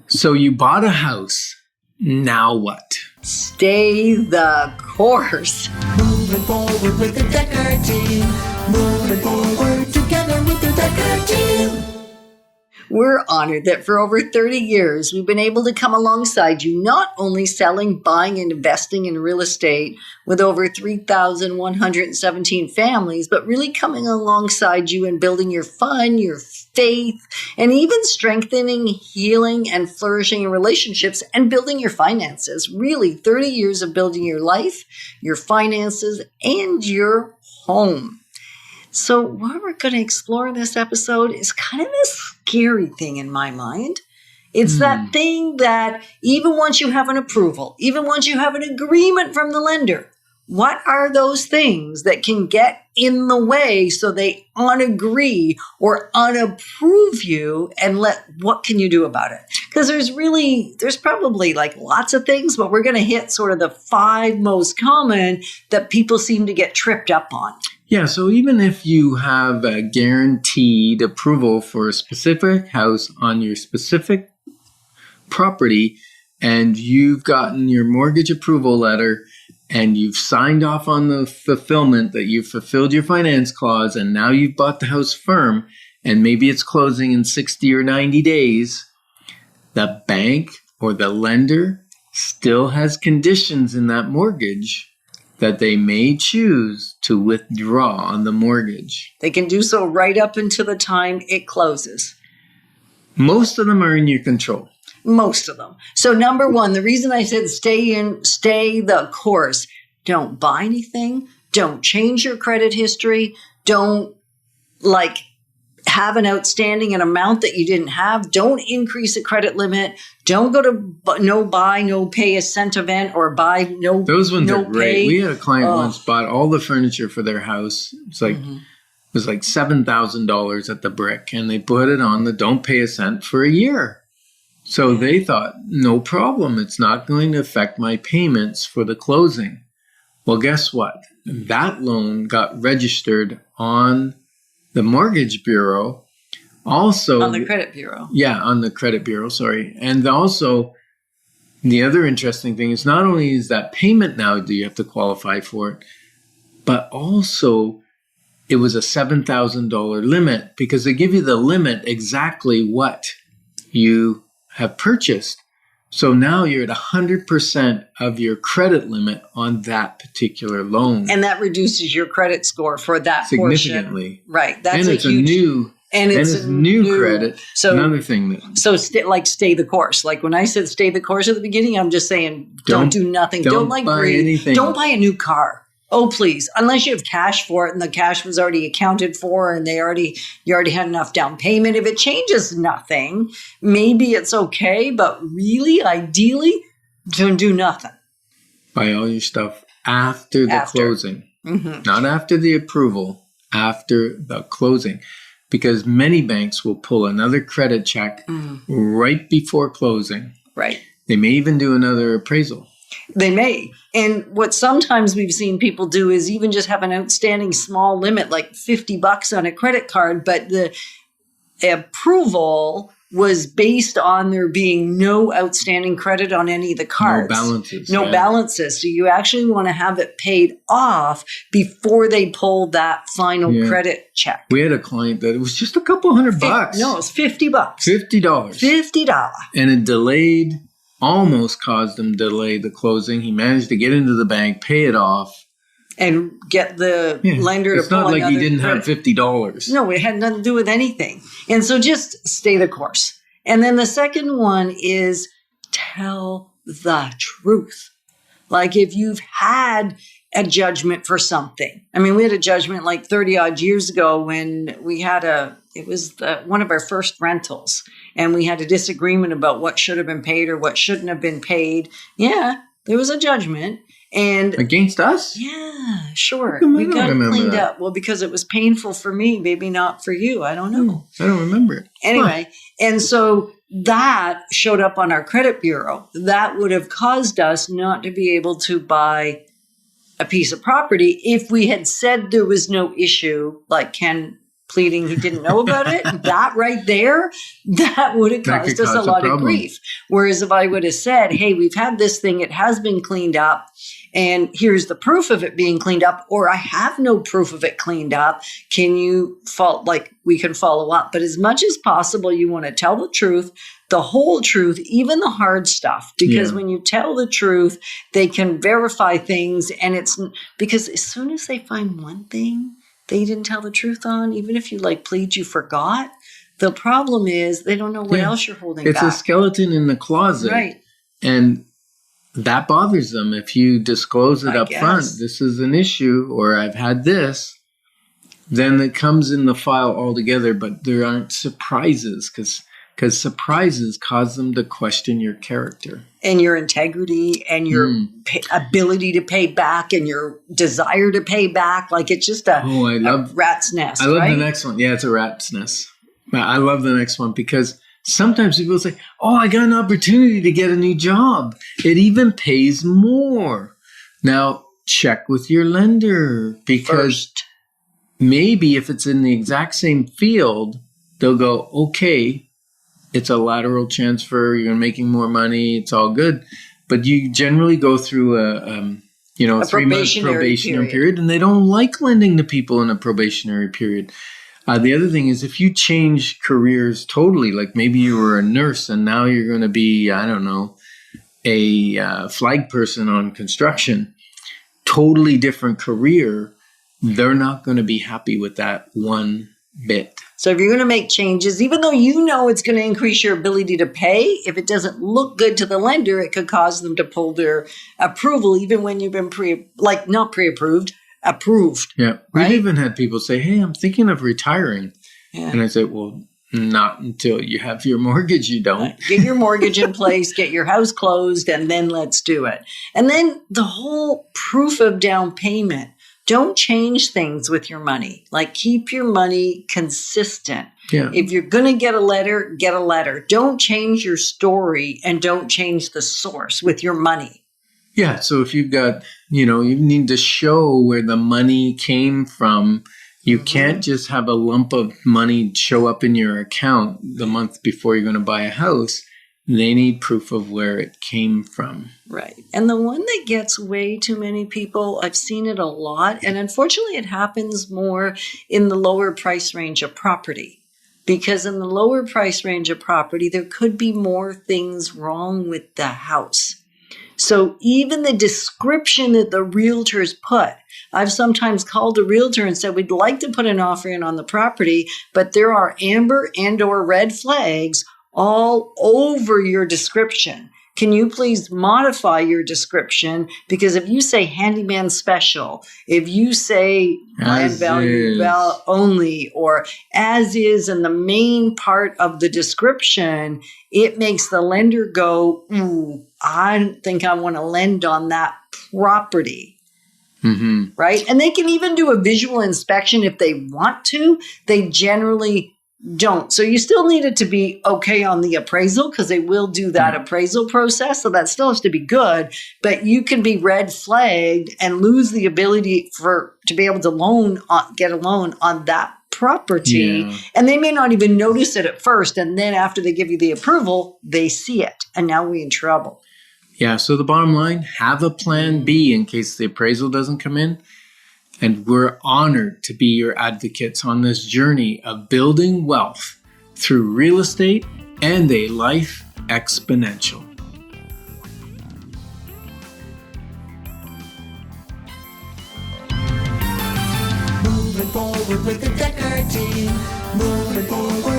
So you bought a house. Now what? Stay the course. Moving forward with the Decker team. Moving forward together with the Decker team. We're honored that for over 30 years, we've been able to come alongside you, not only selling, buying, and investing in real estate with over 3,117 families, but really coming alongside you and building your fun, your faith, and even strengthening, healing, and flourishing in relationships and building your finances. Really, 30 years of building your life, your finances, and your home. So what we're going to explore in this episode is kind of a scary thing in my mind. It's that thing that even once you have an approval, even once you have an agreement from the lender, what are those things that can get in the way so they unagree or unapprove you, and what can you do about it? Because there's probably like lots of things, but we're going to hit sort of the 5 most common that people seem to get tripped up on. Yeah, so even if you have a guaranteed approval for a specific house on your specific property, and you've gotten your mortgage approval letter, and you've signed off on the fulfillment that you've fulfilled your finance clause, and now you've bought the house firm, and maybe it's closing in 60 or 90 days, the bank or the lender still has conditions in that mortgage that they may choose to withdraw on the mortgage. They can do so right up until the time it closes. Most of them are in your control. Most of them. So number 1, the reason I said stay the course. Don't buy anything. Don't change your credit history. Don't have an outstanding an amount that you didn't have. Don't increase a credit limit. Don't go to no pay a cent event or buy no. Those ones no are great. pay. We had a client once bought all the furniture for their house. It's like it was like $7,000 at the brick, and they put it on the don't pay a cent for a year. So they thought, no problem. It's not going to affect my payments for the closing. Well, guess what? That loan got registered on the mortgage bureau. Also on the credit bureau. Yeah, on the credit bureau, sorry. And also, the other interesting thing is not only is that payment now do you have to qualify for it, but also it was a $7,000 limit, because they give you the limit exactly what you have purchased. So now you're at 100% of your credit limit on that particular loan. And that reduces your credit score for that significantly. Portion. Right. That's and it's a new credit. So another thing stay the course. Like when I said stay the course at the beginning, I'm just saying don't do nothing. Don't buy anything. Don't buy a new car. Oh, please. Unless you have cash for it and the cash was already accounted for and you already had enough down payment. If it changes nothing, maybe it's okay. But really, ideally, don't do nothing. Buy all your stuff after the closing. Not after the approval, after the closing. Because many banks will pull another credit check right before closing. Right. They may even do another appraisal. They may. And what sometimes we've seen people do is even just have an outstanding small limit, like $50 on a credit card, but the approval was based on there being no outstanding credit on any of the cards. No balances. So you actually want to have it paid off before they pull that final credit check. We had a client that it was just a couple $100. No, it was $50. $50. $50. And it delayed, almost caused him to delay the closing. He managed to get into the bank, pay it off. And get the lender to pull another. It's not like he didn't have $50. No, it had nothing to do with anything. And so just stay the course. And then the second one is tell the truth. Like if you've had a judgment for something. I mean, we had a judgment like 30 odd years ago when we had one of our first rentals. And we had a disagreement about what should have been paid or what shouldn't have been paid. Yeah, there was a judgment. And against us? Yeah, sure. We got it cleaned up. Well, because it was painful for me, maybe not for you. I don't know. I don't remember it. Anyway, and so that showed up on our credit bureau. That would have caused us not to be able to buy a piece of property if we had said there was no issue, like can pleading he didn't know about it, that right there, that would have That could caused us a cause a lot of problem. grief. Whereas if I would have said, hey, we've had this thing, it has been cleaned up, and here's the proof of it being cleaned up, or I have no proof of it cleaned up, can you we can follow up. But as much as possible, you want to tell the truth, the whole truth, even the hard stuff, because when you tell the truth, they can verify things. And it's because as soon as they find one thing they didn't tell the truth on, even if you plead you forgot, the problem is they don't know what else you're holding back. It's a skeleton in the closet. Right. And that bothers them. If you disclose it up front, this is an issue, or I've had this, then it comes in the file altogether, but there aren't surprises because surprises cause them to question your character. And your integrity and your ability to pay back and your desire to pay back. It's just a rat's nest. I love the next one. Yeah, it's a rat's nest. I love the next one because sometimes people say, oh, I got an opportunity to get a new job. It even pays more. Now, check with your lender because maybe if it's in the exact same field, they'll go, okay, it's a lateral transfer. You're making more money. It's all good. But you generally go through a 3-month probationary period, and they don't like lending to people in a probationary period. The other thing is if you change careers totally, like maybe you were a nurse and now you're going to be, I don't know, a flag person on construction, totally different career, they're not going to be happy with that one bit. So if you're going to make changes, even though you know it's going to increase your ability to pay, if it doesn't look good to the lender, it could cause them to pull their approval, even when you've been not pre-approved, approved. Yeah. Right? We've even had people say, hey, I'm thinking of retiring. Yeah. And I said, well, not until you have your mortgage, you don't. Get your mortgage in place, get your house closed, and then let's do it. And then the whole proof of down payment. Don't change things with your money. Keep your money consistent. Yeah. If you're going to get a letter, get a letter. Don't change your story and don't change the source with your money. Yeah. So if you've got, you need to show where the money came from. You can't just have a lump of money show up in your account the month before you're going to buy a house. They need proof of where it came from. Right. And the one that gets way too many people, I've seen it a lot, and unfortunately it happens more in the lower price range of property. Because in the lower price range of property, there could be more things wrong with the house. So even the description that the realtors put, I've sometimes called a realtor and said, we'd like to put an offer in on the property, but there are amber and or red flags all over your description. Can you please modify your description? Because if you say handyman special, if you say land value only, or as is in the main part of the description, it makes the lender go, ooh, I don't think I want to lend on that property. Mm-hmm. Right? And they can even do a visual inspection if they want to. They generally don't. So you still need it to be okay on the appraisal because they will do that appraisal process. So that still has to be good, but you can be red flagged and lose the ability to be able to get a loan on that property. Yeah. And they may not even notice it at first. And then after they give you the approval, they see it. And now we're in trouble. Yeah. So the bottom line, have a plan B in case the appraisal doesn't come in. And we're honored to be your advocates on this journey of building wealth through real estate and a life exponential. Moving forward with the Decker team. Moving forward.